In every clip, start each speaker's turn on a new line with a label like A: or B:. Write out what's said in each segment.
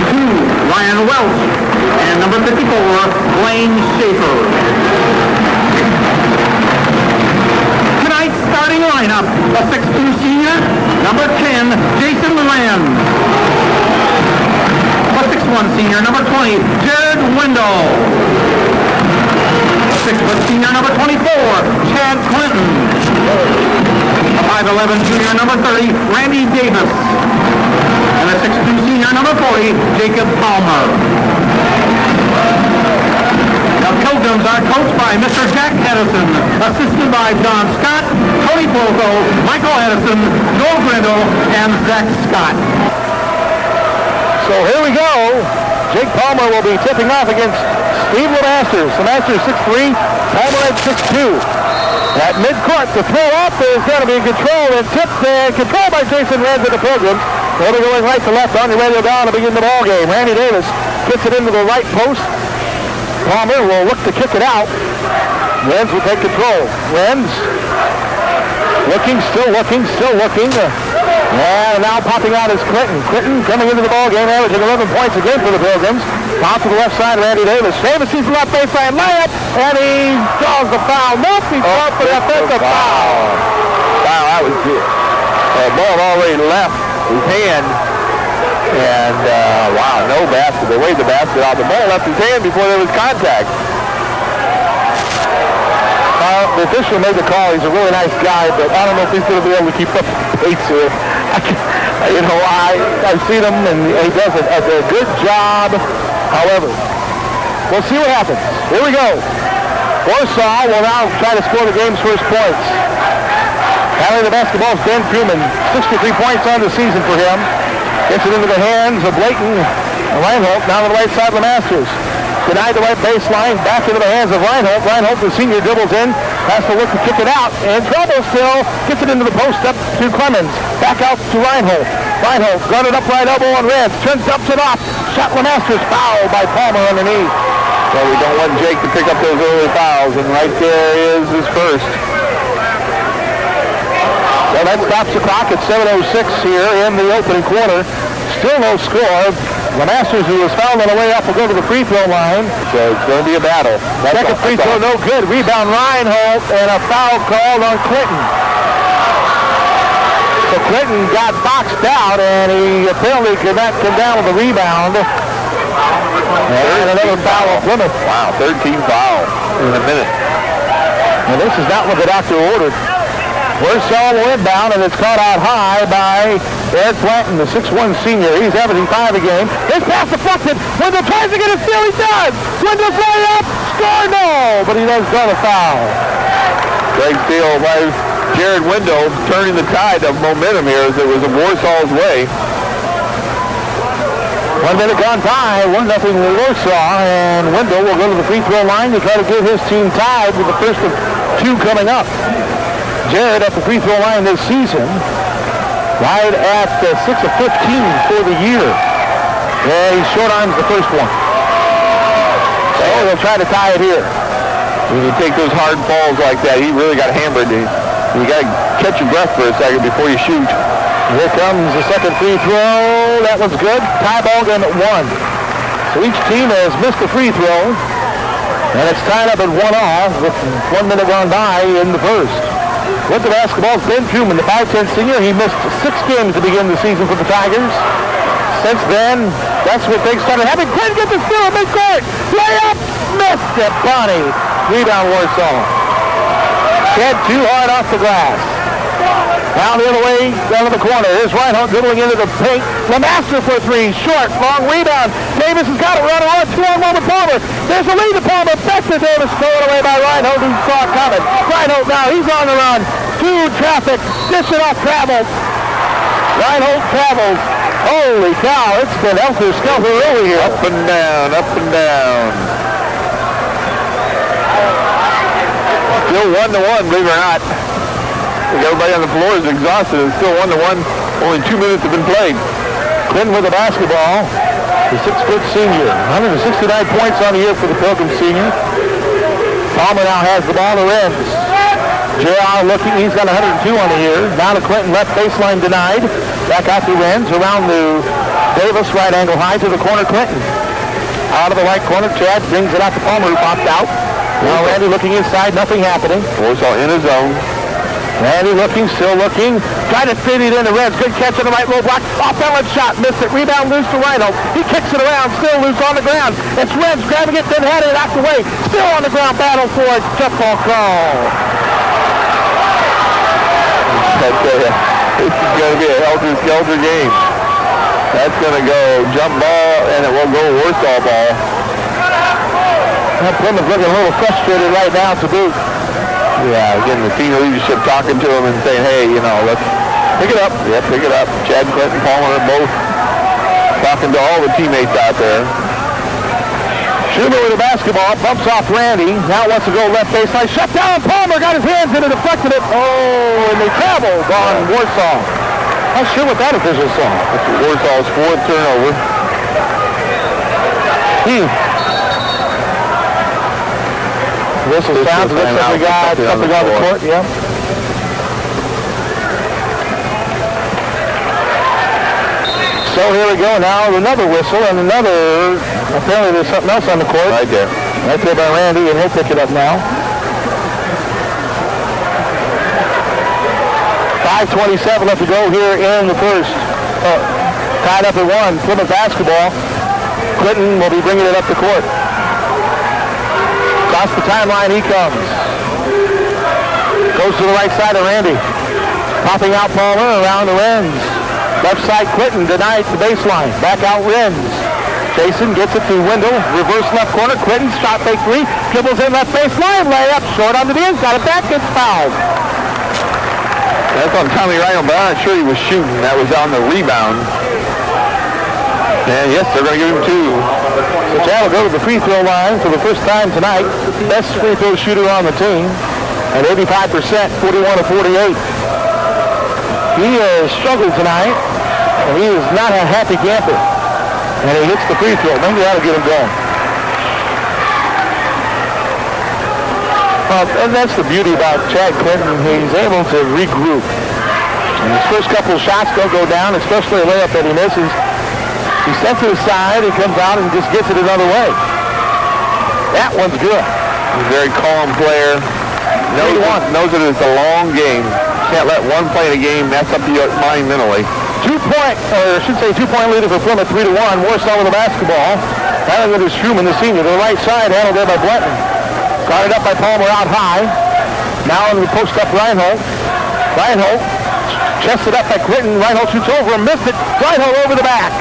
A: Ryan Welch. And number 54, Blaine Schaefer. Tonight's starting lineup, a 6'2" senior, number 10, Jason Land. A 6'1" senior, number 20, Jared Wendell. A 6' senior, number 24, Chad Clinton. A 5'11" junior, number 30, Randy Davis. And a 6'2" senior, number 40, Jacob Palmer. Now Pilgrims are coached by Mr. Jack Edison, assisted by John Scott, Tony Polko, Michael Edison, Joel Grindle, and Zach Scott.
B: So here we go. Jake Palmer will be tipping off against Steve Lemasters. Lemasters 6'3", Palmer at 6'2". At midcourt, the throw up is going to be controlled and tipped and controlled by Jason Reds of the Pilgrims. They'll be going right to left on your radio dial to begin the ball game. Randy Davis gets it into the right post. Palmer will look to kick it out. Reds will take control. Reds looking, still looking. And now popping out is Clinton. Clinton coming into the ball game, averaging 11 points a game for the Pilgrims. Pop to the left side, Randy Davis. Davis sees the left baseline layup, and he draws the foul. Nope, he draws for the offensive foul.
C: Wow, that was good. The ball already left his hand. And, wow, no basket. They waved the basket off. The ball left his hand before there was contact.
B: The official made the call. He's a really nice guy, but I don't know if he's going to be able to keep up the pace here. I've seen him, and he does a good job. However, we'll see what happens. Here we go. Warsaw will now try to score the game's first points. Having the basketball is Ben Truman. 63 points on the season for him. Gets it into the hands of Blayton Reinhold. Now to the right side of the Masters. Denied the right baseline. Back into the hands of Reinhold. Reinhold, the senior, dribbles in. Has to look to kick it out. And trouble still. Gets it into the post up to Clemens. Back out to Reinhold. Reinhold guarded up right elbow on Reds. Turns, dumps it off. Shot Lemasters. Fouled by Palmer underneath.
C: So we don't want Jake to pick up those early fouls. And right there is his first.
B: So that stops the clock at 7:06 here in the opening quarter. Still no score. Lemasters, who was fouled on the way up, will go to the free throw line.
C: So it's going to be a battle.
B: Second free throw, no good. Rebound Reinhold, and a foul called on Clinton. So Clinton got boxed out, and he apparently could not come down with the rebound. And another foul on Plymouth.
C: Wow, 13 fouls in a minute.
B: And this is not what the doctor ordered. Warsaw will inbound, and it's caught out high by Ed Blanton, the 6'1" senior. He's averaging 5 a game. His pass deflected. Wendell tries to get a steal. He does. Wendell's layup. Score, no. But he does draw a foul.
C: Great steal by Jared Wendell, turning the tide of momentum here as it was Warsaw's way.
B: 1 minute gone by. 1-0 Warsaw. And Wendell will go to the free throw line to try to get his team tied with the first of 2 coming up. Jared at the free throw line this season, right at 6 of 15 for the year. Yeah, he short arms the first one. So they'll try to tie it here.
C: When you take those hard falls like that, he really got hammered. You got to catch your breath for a second before you shoot.
B: Here comes the second free throw. That one's good. Tie ball game at 1. So each team has missed a free throw. And it's tied up at 1 off with 1 minute gone by in the first. With the basketball, Ben Truman, the 5'10" senior. He missed 6 games to begin the season for the Tigers. Since then, that's what things started happening. Clinton gets the steal at midcourt. Layup, missed it. Bonnie. Rebound Warsaw. Head too hard off the glass. Now the other way, down to the corner. Here's Reinhold dribbling into the paint. Lemaster for 3. Short, long rebound. Davis has got it. Running on 2-on-1 with Palmer. There's a lead to Palmer. Back to Davis. Thrown away by Reinhold, who saw it coming. Reinhold now. He's on the run. Through traffic. Dish it off travel. Reinhold travels. Holy cow. It's been helter-skelter over here.
C: Up and down, up and down. Still 1-1, believe it or not. Everybody on the floor is exhausted. It's still 1-1. Only 2 minutes have been played.
B: Clinton with the basketball. The 6-foot senior. 169 points on the year for the Pilgrim senior. Palmer now has the ball to Reds. J.R. looking. He's got 102 on the year. Now to Clinton. Left baseline denied. Back out to Reds. Around to Davis, right angle high to the corner, Clinton. Out of the right corner, Chad brings it out to Palmer, who popped out. Now Randy looking inside, nothing happening.
C: Warsaw in his zone.
B: Randy looking, still looking. Trying to fit it into Reds. Good catch on the right low block. Off-balance shot. Missed it. Rebound loose to Rhino. He kicks it around. Still loose on the ground. It's Reds grabbing it, then headed it out the way. Still on the ground. Battle for it. Jump ball call.
C: This is going to be a helter-skelter game. That's going to go jump ball, and it will go Warsaw ball.
B: Plymouth looking a little frustrated right now to boot.
C: Yeah, again, the senior leadership talking to him and saying, hey, you know, let's pick it up. Yeah, pick it up. Chad, Clinton, Palmer are both talking to all the teammates out there.
B: Schumer with the basketball, bumps off Randy. Now wants to go left baseline. Shut down. Palmer got his hands in it, deflected it. Oh, and they traveled on Warsaw. Not sure what that official saw.
C: That's Warsaw's fourth turnover.
B: Whistle sounds. Looks like we got something on the court. Yeah. So here we go now, another whistle and another, apparently there's something else on the court.
C: Right there.
B: Right there by Randy, and he'll pick it up now. 5:27 left to go here in the first. Tied up at 1, Plymouth basketball. Clinton will be bringing it up the court. Across the timeline he comes. Goes to the right side of Randy. Popping out Palmer around the Renz. Left side Clinton denied the baseline. Back out Renz. Jason gets it to Wendell. Reverse left corner. Clinton shot fake three. Dribbles in left baseline. Layup short onto the inside. It back gets fouled.
C: That's on Tommy Rhino, but I'm not sure he was shooting. That was on the rebound. And yes, they're going to give him 2.
B: So Chad will go to the free throw line for the first time tonight. Best free throw shooter on the team. At 85%, 41-48. He has struggled tonight, and he is not a happy camper. And he hits the free throw. Maybe that'll get him going. And that's the beauty about Chad Clinton. He's able to regroup. And his first couple of shots don't go down, especially a layup that he misses. He steps to the side, he comes out and just gets it another way. That one's good.
C: He's a very calm player. Knows that it's a long game. Can't let one play in a game mess up your mind mentally.
B: 2-point leader for Plymouth, 3-1. Warsaw with the basketball. Handling it is Schumann, the senior, to the right side, handled there by Blanton. Guarded up by Palmer out high. Now in the post up Reinhold. Reinhold chested up by Clinton. Reinhold shoots over and missed it. Reinhold over the back.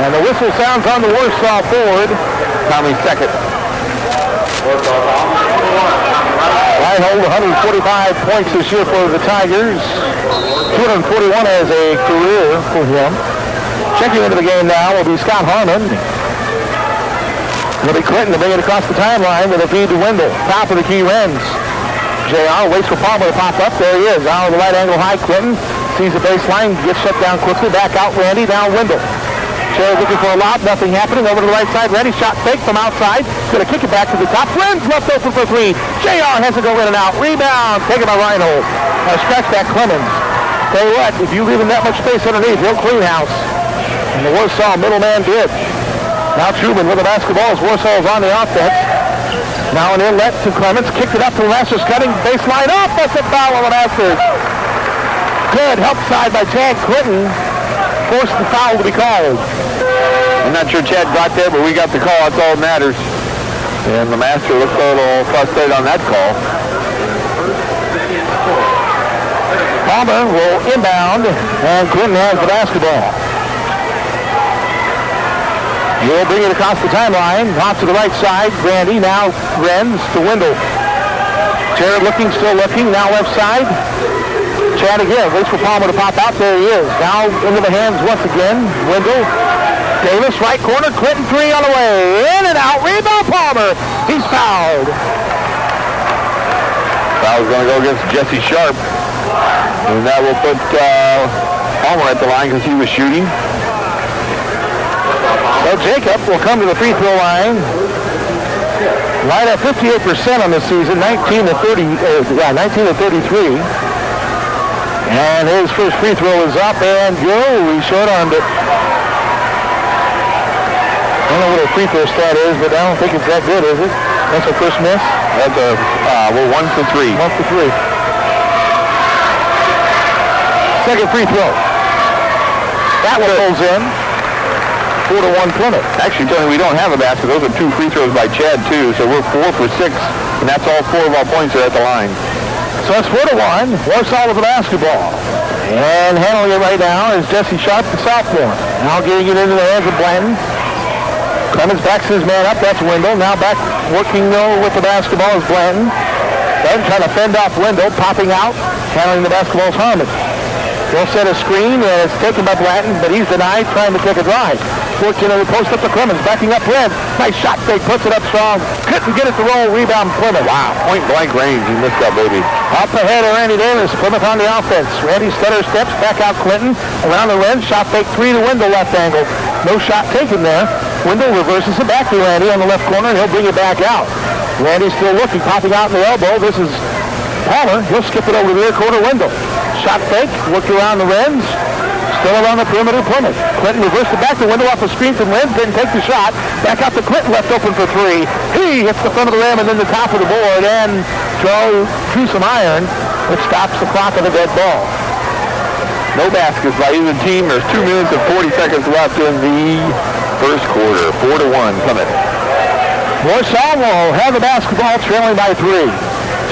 B: And the whistle sounds on the Warsaw forward.
C: Tommy's second.
B: Reinhold, 145 points this year for the Tigers. 241 as a career for him. Checking into the game now will be Scott Harmon. It'll be Clinton to bring it across the timeline with a feed to Wendell. Top of the key Renz. JR waits for Palmer to pop up. There he is. Out on the right angle high. Clinton sees the baseline. Gets shut down quickly. Back out Randy. Down Wendell. Cherry looking for a lob. Nothing happening. Over to the right side. Randy shot fake from outside. Going to kick it back to the top. Renz left open for 3. JR has to go in and out. Rebound. Taken by Reinhold. Scratch that Clemens. Tell you what, if you leave him that much space underneath, he'll clean house. And the Warsaw middleman did. Now Truman with the basketball as Warsaw is on the offense. Now an inlet to Clemens. Kicked it up to Masters, cutting baseline up. That's a foul on the Masters. Good help side by Chad Clinton. Forced the foul to be called.
C: I'm not sure Chad got there, but we got the call. That's all that matters. And the Master looks a little frustrated on that call.
B: Palmer will inbound, and Clinton has the basketball. He'll bring it across the timeline, off to the right side. Randy, now Renz to Wendell. Jared looking, still looking, now left side. Chad again, waits for Palmer to pop out. There he is. Now into the hands once again. Wendell. Davis, right corner. Clinton 3 on the way. In and out. Rebound Palmer. He's fouled.
C: Foul's going to go against Jesse Sharp. And that will put Palmer at the line because he was shooting.
B: Well, Jacob will come to the free throw line. Right at 58% on this season, 19 to 33. And his first free throw is up and go. He short-armed it. don't know what a free throw stat is, but I don't think it's that good, is it? That's a first miss?
C: That's a, we're 1 for 3.
B: 1 for 3. Second free throw. That one pulls in. 4-1 Plymouth.
C: Actually, Tony, we don't have a basket. Those are 2 free throws by Chad, too, so we're 4 for 6, and that's all 4 of our points are at the line.
B: So it's 4-1. Warsaw with the basketball. And handling it right now is Jesse Sharp, the sophomore. Now getting it into the hands of Blanton. Clemens backs his man up. That's Wendell. Now back working though with the basketball is Blanton. Blanton trying to fend off Wendell. Popping out. Handling the basketball is Harmon. They'll set a screen and it's taken by Blanton, but he's denied trying to take a drive. Works into the post up to Clemens. Backing up Red. Nice shot fake. Puts it up strong. Couldn't get it to roll. Rebound Plymouth.
C: Wow. Point blank range. He missed that baby.
B: Up ahead of Randy Davis. Plymouth on the offense. Randy stutter steps. Back out Clinton. Around the rim. Shot fake 3 to Wendell left angle. No shot taken there. Wendell reverses it back to Randy on the left corner and he'll bring it back out. Randy's still looking. Popping out in the elbow. This is Palmer. He'll skip it over to the rear corner. Wendell. Shot fake. Worked around the rims. Still around the perimeter, Plymouth. Clinton reversed it back to Wendell off the screen from Lynn. Didn't take the shot. Back out to Clinton, left open for 3. He hits the front of the rim and then the top of the board and through some iron, which stops the clock of the dead ball.
C: No baskets by either team. There's 2 minutes and 40 seconds left in the first quarter. 4-1 Plymouth.
B: Warsaw will have the basketball trailing by 3.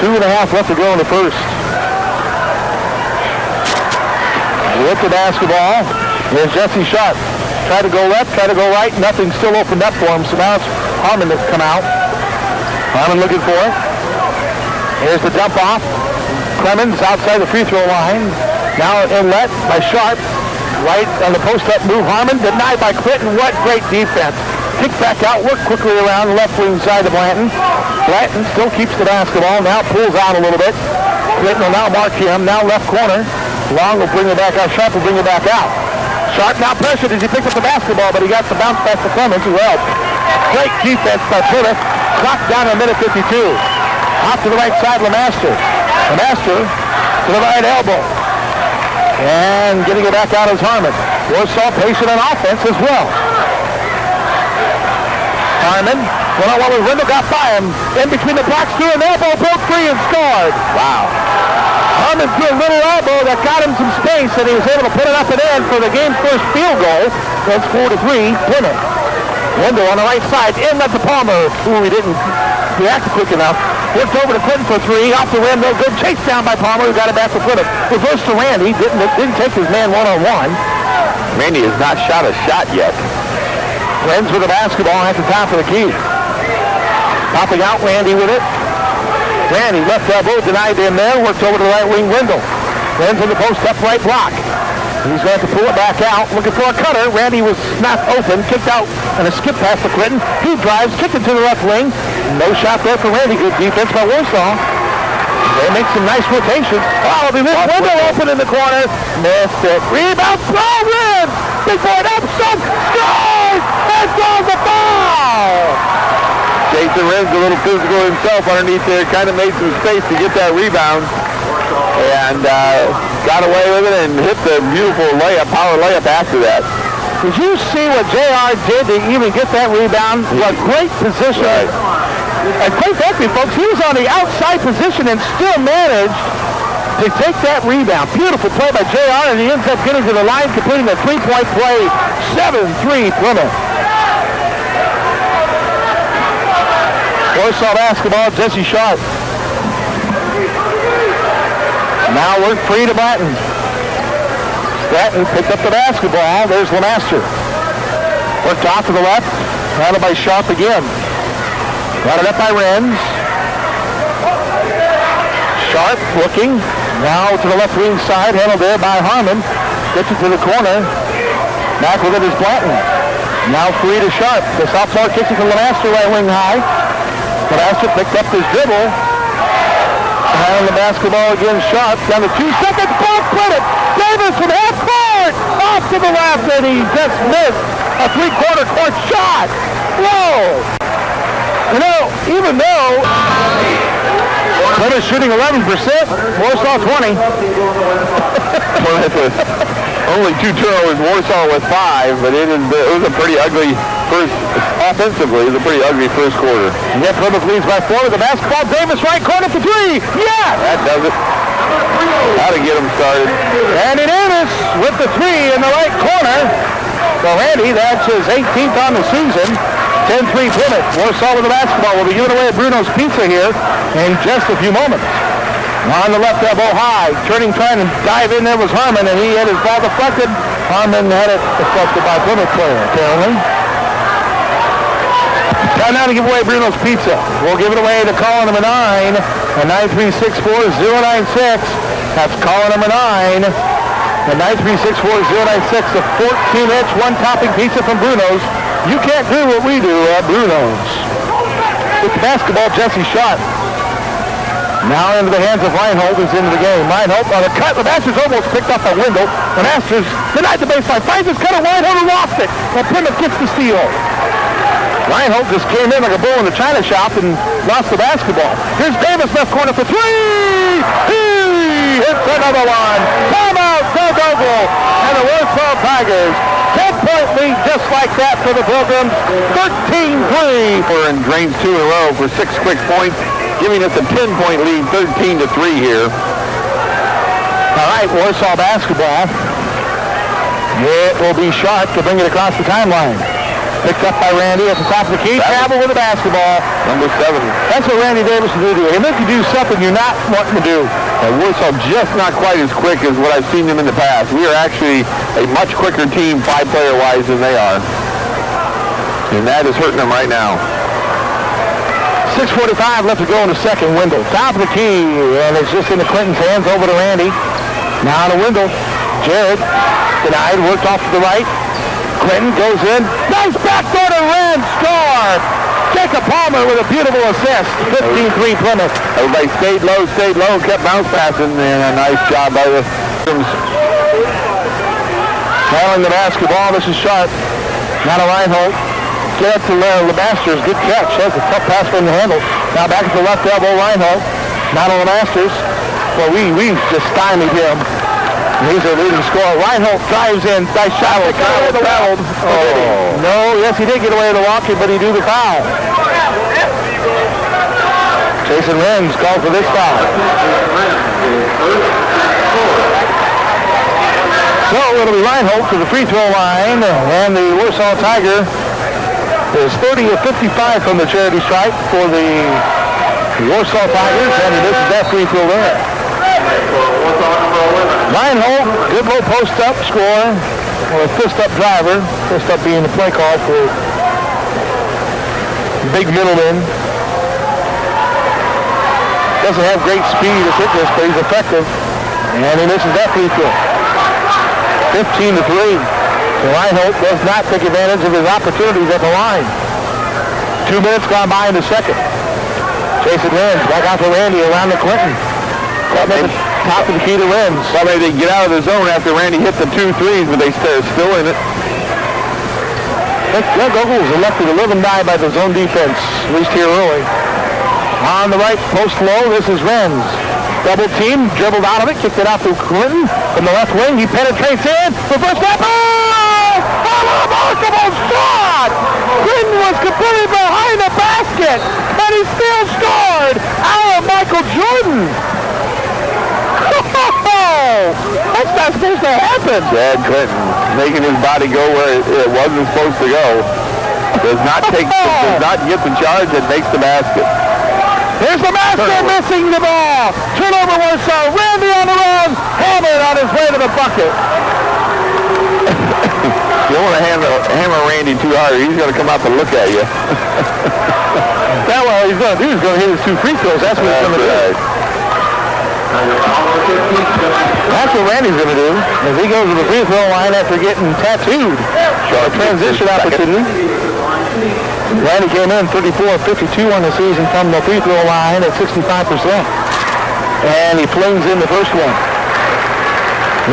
B: 2.5 left to go in the first. With the basketball, there's Jesse Sharp. Try to go left, try to go right. Nothing still opened up for him, so now it's Harmon that's come out. Harmon looking for it. Here's the dump off. Clemens outside the free throw line. Now inlet by Sharp. Right on the post-up move. Harmon denied by Clinton. What great defense. Kick back out, work quickly around the left wing side of Blanton. Blanton still keeps the basketball. Now pulls out a little bit. Clinton will now mark him. Now left corner. Long will bring it back out. Sharp will bring it back out. Sharp now pressured as he picked up the basketball, but he got the bounce back to Clemens, who helped. Great defense by Plymouth. Clock down to a minute 52. Off to the right side, Lemaster. Lemaster to the right elbow. And getting it back out is Harmon. Warsaw patient on offense as well. Harmon, one-on-one with Wendell, got by him. In between the blocks, through an elbow, broke free and scored.
C: Wow.
B: Harmon threw a little elbow that got him some space, and he was able to put it up and in for the game's first field goal. That's 4-3, Plymouth. Wendell on the right side, in at the Palmer, who he didn't react quick enough. Worked over to Clinton for 3, off the rim, no good. Chased down by Palmer, who got it back to Plymouth. Reverse to Randy, didn't take his man one-on-one.
C: Randy has not shot a shot yet.
B: Lenz with the basketball at the top of the key. Popping out Randy with it. Randy left elbow, denied him there, worked over to the right wing Wendell. Lenz in the post up right block. He's going to pull it back out, looking for a cutter. Randy was not open, kicked out, and a skip pass to Clinton. He drives, kicked it to the left wing. No shot there for Randy. Good defense by Warsaw. They make some nice rotations. Oh, they missed Wendell open in the corner. Missed it. Rebound, throw, rim. Big boy up, some, scores! And draws a foul!
C: Jason Ren's a little physical himself underneath there. Kind of made some space to get that rebound. And got away with it and hit the beautiful layup, power layup after that.
B: Did you see what JR did to even get that rebound? What great position.
C: Right.
B: And quite frankly, folks, he was on the outside position and still managed to take that rebound. Beautiful play by JR, and he ends up getting to the line, completing a three-point play. 7-3 Plymouth. Warsaw basketball, Jesse Sharp. Now we're free to Blanton. Stratton picked up the basketball. There's Lemaster. Worked off to the left. Handled by Sharp again. Got it up by Renz. Sharp looking. Now to the left wing side. Handled there by Harmon. Gets it to the corner. Back with it is Blanton. Now free to Sharp. The sophomore kicks it to Lemaster right wing high. Lemaster picked up his dribble. And the basketball again, Sharp. Down to 2 seconds. Ball credit. Davis from half court. Off to the left, and he just missed a three-quarter court shot. Whoa. You know, even though Plymouth shooting 11%, Warsaw 20.
C: Only 2 turnovers, Warsaw with 5, but it was a pretty ugly offensively, it's a pretty ugly first quarter.
B: Yet Plymouth leads by 4 with the basketball. Davis right corner for 3. Yeah!
C: That does it. How to get them started.
B: Randy Davis with the 3 in the right corner. So Randy, that's his 18th on the season. 10-3 Plymouth. Warsaw with the basketball. We'll be giving away Bruno's Pizza here in just a few moments. On the left elbow high, trying to dive in there was Harmon, and he had his ball deflected. Harmon had it deflected by Plymouth player, apparently. Time now to give away Bruno's Pizza. We'll give it away to caller number 9 at 9364096. That's caller number 9 at 9364096. The 14-inch one-topping pizza from Bruno's. You can't do what we do at Bruno's. With the basketball, Jesse Sharp. Now into the hands of Reinhold, who's into the game. Reinhold on the cut. The Masters almost picked up a window. The Masters denied the baseline. Finds his cutter. Reinhold lost it. And Plymouth gets the steal. Reinhold just came in like a bull in the china shop and lost the basketball. Here's Davis left corner for 3. He hits another one. Timeout, Doug Ogle. And the Warsaw Tigers. 10-point lead just like that for the Pilgrims. 13-3.
C: We're in drains 2 in a row for 6 quick points, giving us a 10-point lead, 13-3 here.
B: All right, Warsaw basketball. It will be Sharp to bring it across the timeline. Picked up by Randy at the top of the key. Travel with the basketball.
C: Number 7.
B: That's what Randy Davis will do. He'll make you do something you're not wanting to do.
C: Warsaw just not quite as quick as what I've seen them in the past. We are actually a much quicker team, 5-player-wise, than they are. And that is hurting them right now.
B: 6:45 left to go in the second. Wendell, top of the key, and it's just into Clinton's hands over to Randy. Now to Wendell. Jared denied, worked off to the right. Clinton goes in. Nice backdoor to Rand. Score! Jacob Palmer with a beautiful assist. 15-3 Plymouth.
C: Everybody stayed low, kept bounce passing, and a nice job by the
B: handling the basketball. This is Sharp. Now to Reinhold. Get up to LeMasters. Good catch. That's a tough pass from the handle. Now back at the left elbow, Reinhold. Now to LeMasters. Well, we just stymied him. He's a leading scorer. Reinhold drives in. Nice shot. Traveled. Oh. No, yes, he did get away with the walking, but he drew the foul. Jason Renz called for this foul. So it'll be Reinhold to the free throw line, and the Warsaw Tiger is 30 of 55 from the charity stripe for the Warsaw Tigers, and this is that free throw there. Reinhold, good low post-up score, or a fist-up driver. Fist-up being the play call for big middleman. Doesn't have great speed or quickness, but he's effective. And he misses that free throw. 15-3. So Reinhold does not take advantage of his opportunities at the line. 2 minutes gone by in the second. Jason Renz back out to Randy around the Clinton. Top of the key to Renz.
C: Well, they get out of the zone after Randy hit the 2 threes, but they're still in it.
B: Doug Ogle was elected to live and die by the zone defense, at least here early. On the right, post low, this is Renz. Double team, dribbled out of it, kicked it out to Clinton. From the left wing, he penetrates in. Reverse that. Oh! A remarkable shot! Clinton was completely behind the basket, and he still scored out of Michael Jordan. That's not supposed to happen.
C: Chad Clinton making his body go where it wasn't supposed to go. Does not get the charge and makes the basket.
B: Here's the master missing the ball. Turnover Warsaw. Randy on the run. Hammered on his way to the bucket.
C: You don't want to hammer Randy too hard. He's going to come out to look at you.
B: That's what he's going to do. He's going to hit his 2 free throws. That's what he's going to do. That's what Randy's going to do as he goes to the free throw line after getting tattooed. A transition opportunity. Randy came in 34-52 on the season from the free throw line at 65%. And he flings in the first one.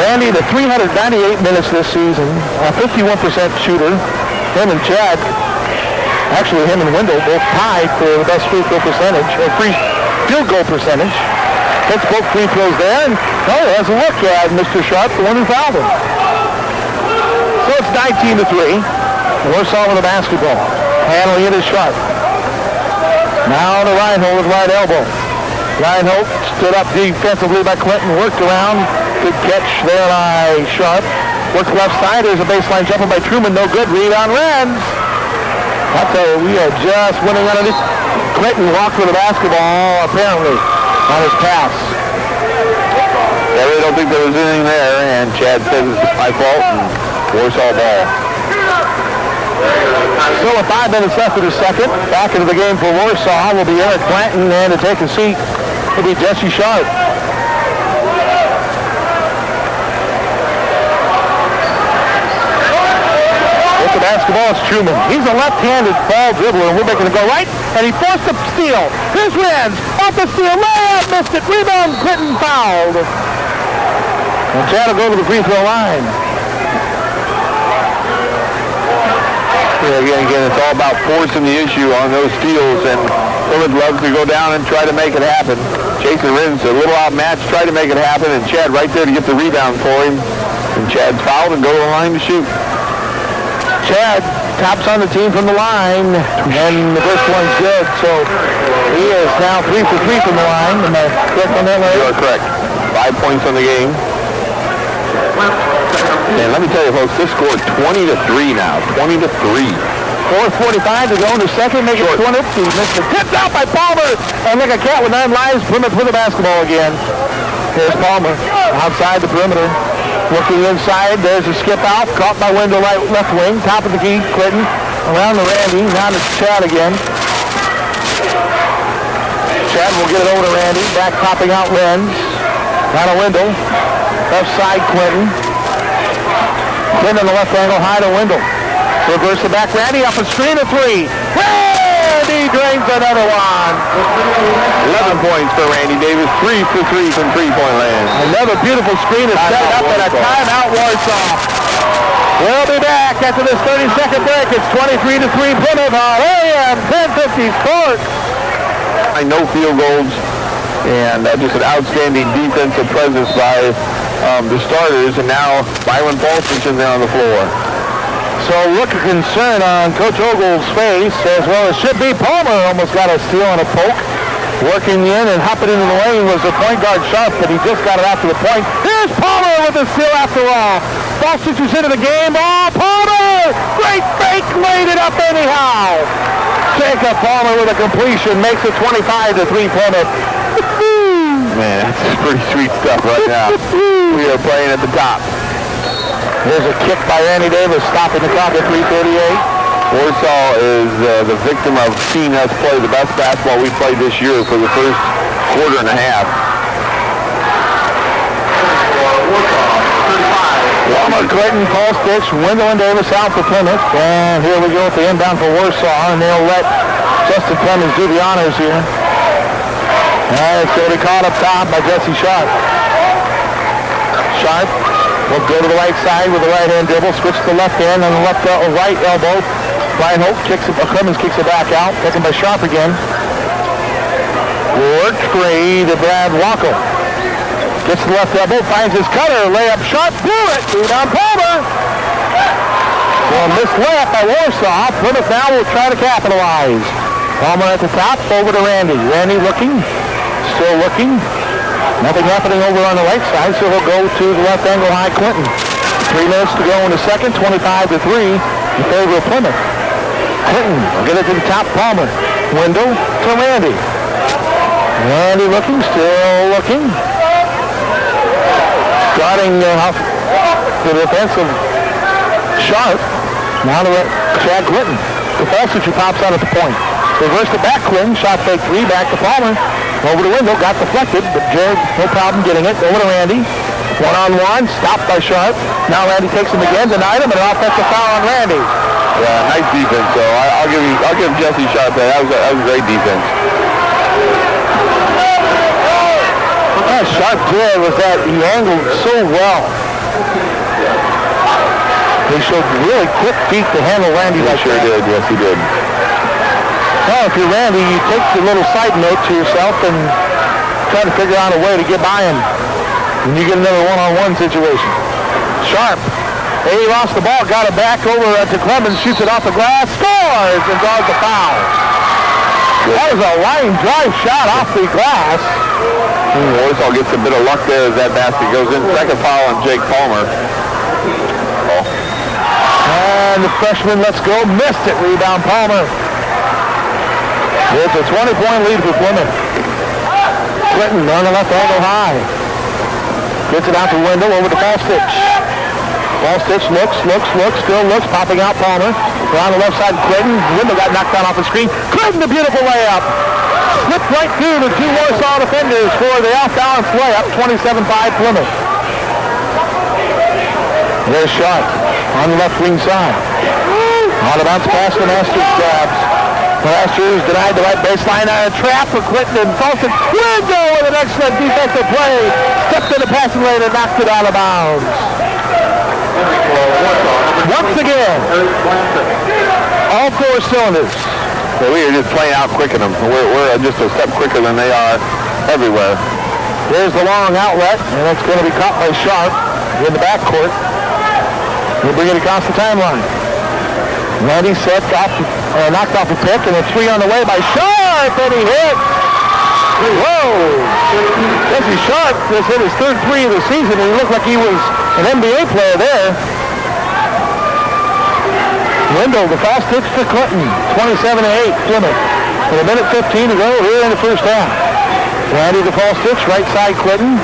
B: Randy, the 398 minutes this season, a 51% shooter. Him and Chad, actually him and Wendell, both tied for the best free throw percentage, or free field goal percentage. Hits both free throws there, and has a look at Mr. Sharp, the one who fouled him. So it's 19-3. Warsaw with the basketball. Handling it is Sharp. Now to Reinhold with right elbow. Reinhold stood up defensively by Clinton, worked around. Good catch there by Sharp. Works left side. There's a baseline jumper by Truman. No good. Rebound Renz. I tell you, we are just winning underneath. Clinton walked with the basketball, apparently, on his pass.
C: I really don't think there was anything there, and Chad says it's my fault, and Warsaw ball.
B: Still with 5 minutes left of the second. Back into the game for Warsaw will be Eric Blanton, and to take a seat will be Jesse Sharp. With the basketball, it's Truman. He's a left-handed ball dribbler, and we're making it go right, and he forced the steal. Here's Renz, off the steal, layup, missed it, rebound, Clinton fouled. And Chad will go to the free throw line.
C: Yeah, again, it's all about forcing the issue on those steals, and Plymouth loves to go down and try to make it happen. Jason Renz a little outmatched, tried to make it happen, and Chad right there to get the rebound for him. And Chad's fouled and go to the line to shoot.
B: Chad tops on the team from the line, and the first one's good, so he is now 3 for 3 from the line. Am I correct on that, Larry?
C: You are correct. 5 points on the game. And let me tell you, folks, this scored 20-3 now. 20-3.
B: 4:45 to go in the second. Make it 20. He missed it. Tipped out by Palmer. And like a cat with 9 lives, Plymouth with the basketball again. Here's Palmer outside the perimeter. Looking inside. There's a skip out. Caught by Wendell right left wing. Top of the key. Clinton around the Randy. Now to Chad again. Chad will get it over to Randy. Back popping out Renz. Down to Wendell. Left side Clinton. Clinton on the left angle. High to Wendell. Reverse the back. Randy up a screen of 3. Randy drains another one.
C: 11 points for Randy Davis. 3 for 3 from three-point land.
B: Another beautiful screen is set up and a timeout Warsaw. We'll be back after this 30-second break. It's 23-3 Plymouth on AM 1050 Sports.
C: No field goals, and just an outstanding defensive presence by the starters, and now Byron Paulson's in there on the floor.
B: So look of concern on Coach Ogle's face, as well as should be. Palmer almost got a steal and a poke. Working in and hopping into the lane was the point guard Sharp, but he just got it after the point. Here's Palmer with the steal after all. Boston is into the game. Oh, Palmer! Great fake, laid it up anyhow. Jacob Palmer with a completion makes it 25-3 Plymouth.
C: Man, that's pretty sweet stuff right now. We are playing at the top.
B: There's a kick by Randy Davis, stopping the clock at 3:38.
C: Warsaw is the victim of seeing us play the best basketball we played this year for the first quarter and a half.
B: Palmer, Clinton, Paul Stitch, Wendell and Davis out for Plymouth. And here we go with the inbound for Warsaw, and they'll let Justin Clemens do the honors here. And it's going to be caught up top by Jesse Sharp. Sharp will go to the right side with the right hand dribble, switch to the left hand on the left right elbow. Brian Hope kicks it, Clemens kicks it back out, taken by Sharp again. Work free to Brad Walker. Gets to the left elbow, finds his cutter, layup Sharp, blew it, rebound Palmer. Well, missed layup by Warsaw. Plymouth now will try to capitalize. Palmer at the top, over to Randy. Randy looking, still looking. Nothing happening over on the right side, so he'll go to the left angle high Clinton. 3 minutes to go in the second, 25-3 in favor of Plymouth. Clinton will get it to the top, Palmer. Wendell to Randy. Randy looking, still looking. Starting the defensive Sharp. Now to Chad Clinton. The Falsich who pops out at the point. Reverse the back Clinton, shot fake 3, back to Palmer. Over to Wendell, got deflected, but Jared, no problem getting it. Over to Randy. One-on-one, stopped by Sharp. Now Randy takes him again, denied him, and an offensive foul on Randy.
C: Yeah, nice defense, so I'll give Jesse Sharp that. That was great defense.
B: What Sharp did was that he angled so well. He showed really quick feet to handle Randy.
C: He sure did, yes he did.
B: Well, if you're Randy, you take the little side note to yourself and try to figure out a way to get by him. And you get another one-on-one situation. Sharp He lost the ball, got it back over to Clemens, shoots it off the glass, scores, and draws the foul. That was a line drive shot off the glass.
C: Warsaw gets a bit of luck there as that basket goes in. Second foul on Jake Palmer.
B: And the freshman lets go, missed it, rebound Palmer. It's a 20-point lead for Plymouth. Clinton on the left elbow high. Gets it out the window over to Falstich. Falstich looks, still looks, popping out Palmer. Around the left side, Clinton. The window got knocked down off the screen. Clinton, a beautiful layup. Slipped right through the two Warsaw defenders for the off-balance layup, 27-5 Plymouth. There's Sharp on the left wing side. On the bounce pass to Masters grabs. Masters denied the right baseline on a trap for Clinton and Falstich. Window with an excellent defensive play. Stepped in the passing lane and knocked it out of bounds. Once again, all four cylinders.
C: So we are just playing out quick in them. We're just a step quicker than they are everywhere.
B: There's the long outlet, and it's going to be caught by Sharp in the backcourt. We'll bring it across the timeline. Randy set off, knocked off a pick, and a three on the way by Sharp, and he hit. Whoa! Jesse Sharp just hit his third three of the season, and he looked like he was an NBA player there. Window, the foul sticks to Clinton, 27-8 Plymouth. With a minute 15 to go here in the first half. Randy the false sticks, right side Clinton.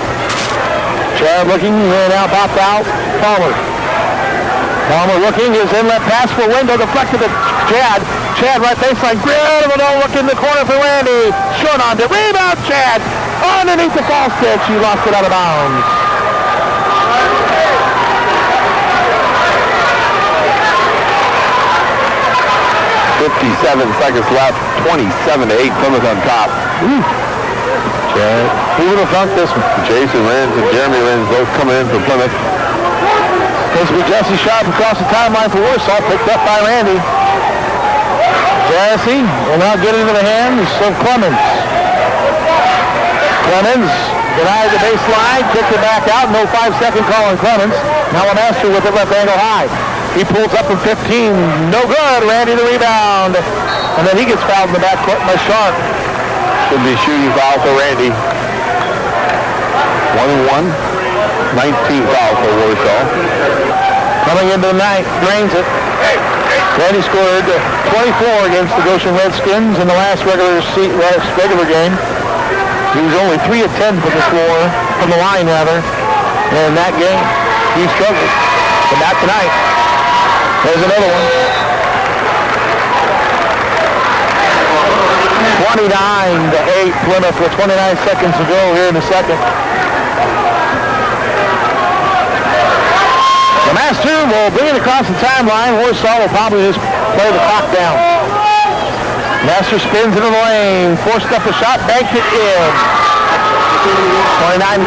B: Chad looking, and now popped out. Palmer. Palmer looking, his inlet pass for Window, deflected to Chad. Chad right baseline, Grimaldo look in the corner for Randy. Short on the rebound, Chad. Underneath the false sticks, he lost it out of bounds.
C: 57 seconds left, 27-8, Plymouth on top.
B: Chad, who would have thought this one?
C: Jason Lenz and Jeremy Lenz both coming in for Plymouth.
B: This will be Jesse Sharp across the timeline for Warsaw, picked up by Randy. Jesse will now get into the hands of Clemens. Clemens denied the baseline, kicked it back out, no 5-second call on Clemens. Now a master with it left angle high. He pulls up from 15, no good, Randy the rebound. And then he gets fouled in the backcourt by Sharp.
C: Should be shooting foul for Randy. 1-1, 19 foul for Warsaw.
B: Coming into the night, drains it. Randy scored 24 against the Goshen Redskins in the last regular game. He was only 3 of 10 from the floor, from the line rather. And in that game, he struggled, but not tonight. There's another one. 29-8 Plymouth with 29 seconds to go here in the second. The master will bring it across the timeline. Warsaw will probably just play the clock down. Master spins into the lane, forced up a shot, banked it in. 29-10.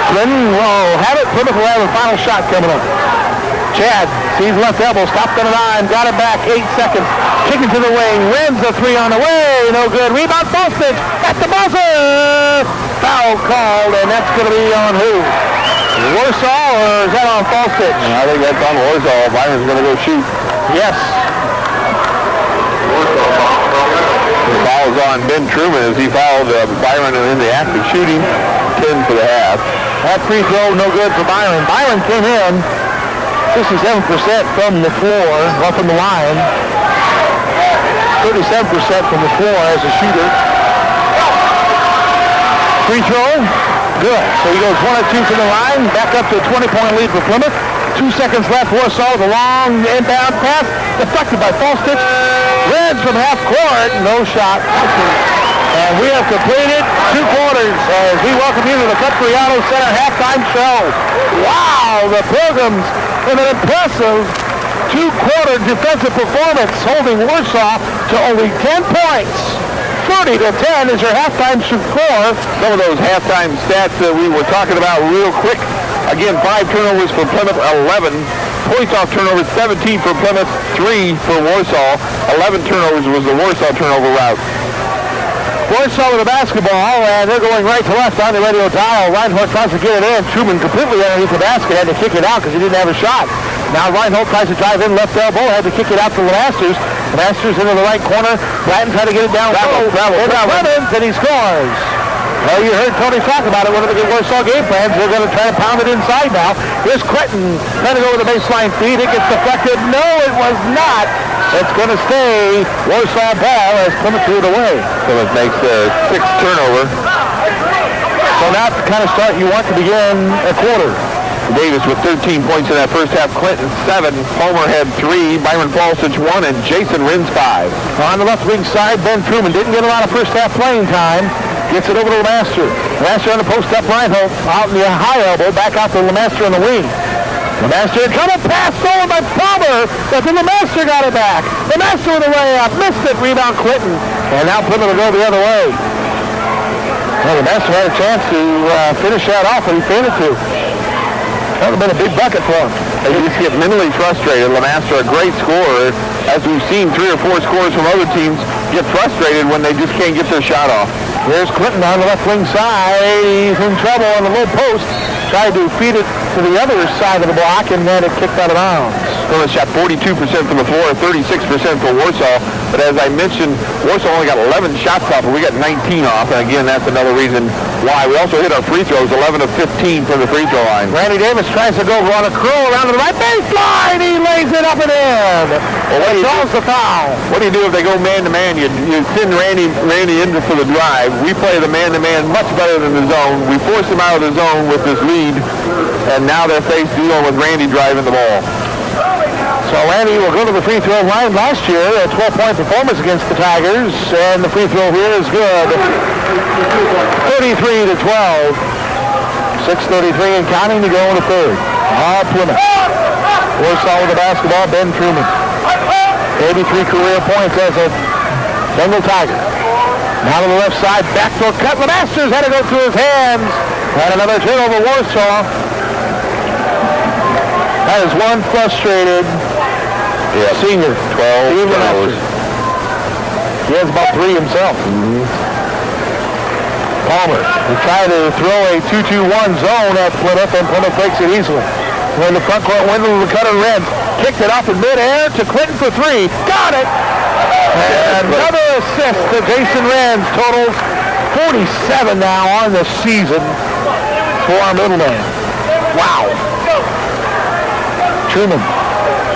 B: Clinton will have it. Plymouth will have a final shot coming up. Chad sees left elbow, stopped on the line, got it back, 8 seconds. Kicking to the wing, wins the three on the way, no good. Rebound, Falstich at the buzzer. Foul called, and that's going to be on who? Warsaw, or is that on Falstich?
C: I think that's on Warsaw. Byron's going to go shoot.
B: Yes.
C: The foul is on Ben Truman as he fouled Byron in the act of shooting. 10 for the half.
B: That free throw, no good for Byron. Byron came in 67% from the floor, or from the line. 37% from the floor as a shooter. Free throw, good. So he goes 1 of 2 from the line, back up to a 20-point lead for Plymouth. 2 seconds left. Warsaw with a long inbound pass, deflected by Falstich. Reds from half court, no shot. And we have completed 2 quarters as we welcome you to the Country Auto Center halftime show. Wow, the Pilgrims with an impressive 2-quarter defensive performance, holding Warsaw to only 10 points. 30-10 is your halftime score.
C: Some of those halftime stats that we were talking about real quick. Again, 5 turnovers for Plymouth, 11. Points off turnovers, 17 for Plymouth, 3 for Warsaw. 11 turnovers was the Warsaw turnover route.
B: Warsaw with the basketball, and they're going right to left on the radio dial. Reinhold tries to get it in. Truman completely underneath the basket, had to kick it out because he didn't have a shot. Now Reinhold tries to drive in left elbow, had to kick it out to Lemasters. Lemasters into the right corner. Bratton tried to get it down low. Clemens, and he scores. Well, you heard Tony talk about it. One of the Warsaw game plans. They're going to try to pound it inside now. Here's Clinton trying to go with the baseline feed. It gets deflected. No, it was not. It's going to stay Warsaw ball as Plymouth threw it away.
C: Plymouth makes the 6th turnover.
B: So that's the kind of start you want to begin a quarter.
C: Davis with 13 points in that first half. Clinton 7. Palmer had 3. Byron Falsich 1. And Jason Rins 5.
B: On the left wing side, Ben Truman didn't get a lot of first half playing time. Gets it over to Lemaster. Lemaster on the post up. Reinhold out in the high elbow. Back out to Lemaster on the wing. Lemaster had come and passed over by Palmer, but then Lemaster got it back. Lemaster with a layup, missed it, rebound Clinton, and now Plymouth will go the other way. Well, Lemaster had a chance to finish that off, and he failed to. That would have been a big bucket for him.
C: They just get mentally frustrated. Lemaster, a great scorer, as we've seen 3 or 4 scores from other teams get frustrated when they just can't get their shot off.
B: Here's Clinton on the left wing side. He's in trouble on the low post. Tried to feed it to the other side of the block, and then it kicked out of bounds.
C: Plymouth shot 42% from the floor, 36% for Warsaw. But as I mentioned, Warsaw only got 11 shots off, and we got 19 off. And again, that's another reason why. We also hit our free throws, 11 of 15 from the free throw line.
B: Randy Davis tries to go on a curl around to the right baseline. He lays it up and in.
C: Well, what do you
B: draws the foul.
C: What do you do if they go man-to-man? You send Randy in for the drive. We play the man-to-man much better than the zone. We force them out of the zone with this lead, and now they're faced dealing with Randy driving the ball.
B: So Randy will go to the free throw line. Last year, a 12-point performance against the Tigers, and the free throw here is good. 33-12. 6:33 and counting to go in the third. Plymouth. Warsaw with the basketball, Ben Truman. 83 career points as a Bengal Tiger. Now to the left side, backdoor cut. Lemasters had to go through his hands. And another turnover, Warsaw. That is one frustrated senior.
C: 12 turnovers.
B: He has about 3 himself. Palmer. He tried to throw a 2-2-1 zone at Plymouth, and Plymouth breaks it easily. When the front court window of the cutter red, kicked it off in midair to Clinton for 3. Got it! And another assist to Jason Rand. Totals 47 now on the season for our middleman. Wow. Truman